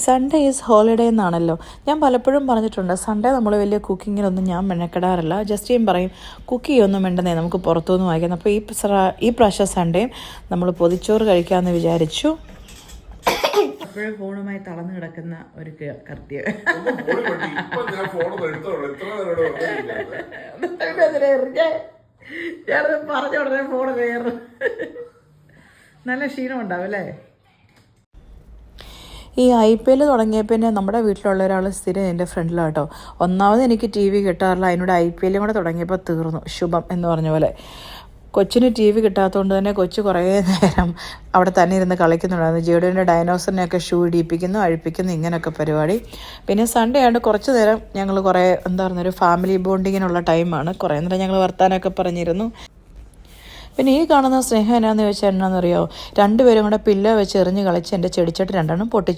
Sunday is holiday എന്നാണല്ലോ. ഞാൻ പലപ്പോഴും പറഞ്ഞിട്ടുണ്ട്, സൺഡേ നമ്മൾ വലിയ കുക്കിങ്ങിനൊന്നും ഞാൻ മെനക്കെടാറില്ല. ജസ്റ്റിയും പറയും കുക്ക് ചെയ്യൊന്നും വേണ്ടെന്നേ, നമുക്ക് പുറത്തുനിന്ന് വാങ്ങിക്കാം. അപ്പോൾ ഈ പ്രാവശ്യം സൺഡേയും നമ്മൾ പൊതിച്ചോറ് കഴിക്കാമെന്ന് വിചാരിച്ചു. അപ്പോഴും ഫോണുമായി തളർന്നു കിടക്കുന്ന ഒരു കർത്തിയ പറഞ്ഞ ഉടനെ ഫോണ് കയറും. നല്ല ക്ഷീണം ഉണ്ടാവും അല്ലേ? ഈ IPL തുടങ്ങിയ പിന്നെ നമ്മുടെ വീട്ടിലുള്ള ഒരാൾ സ്ഥിരം എൻ്റെ ഫ്രണ്ടിലാട്ടോ. ഒന്നാമത് എനിക്ക് TV കിട്ടാറില്ല, അതിനോട് IPL കൂടെ തുടങ്ങിയപ്പോൾ തീർന്നു. ശുഭം എന്ന് പറഞ്ഞ പോലെ കൊച്ചിന് TV കിട്ടാത്തതുകൊണ്ട് തന്നെ കൊച്ചു കുറേ നേരം അവിടെ തന്നെ ഇരുന്ന് കളിക്കുന്നുണ്ടായിരുന്നു. ജിയോഡിൻ്റെ ഡൈനോസറിനെയൊക്കെ ഷൂ ഇടിപ്പിക്കുന്നു, അഴിപ്പിക്കുന്നു, ഇങ്ങനെയൊക്കെ പരിപാടി. പിന്നെ സൺഡേ ആയതുകൊണ്ട് കുറച്ച് നേരം ഞങ്ങൾ കുറേ ഒരു ഫാമിലി ബോണ്ടിങ്ങിനുള്ള ടൈമാണ്. കുറേ നേരം ഞങ്ങൾ വർത്താനമൊക്കെ പറഞ്ഞിരുന്നു. പിന്നെ ഈ കാണുന്ന സ്നേഹം എന്നാന്ന് ചോദിച്ചാൽ എന്നാണെന്നറിയോ, രണ്ടുപേരും കൂടെ പില്ല വെച്ച് എറിഞ്ഞ് കളിച്ച് എൻ്റെ ചെടിച്ചട്ടി രണ്ടെണ്ണം പൊട്ടിച്ചു.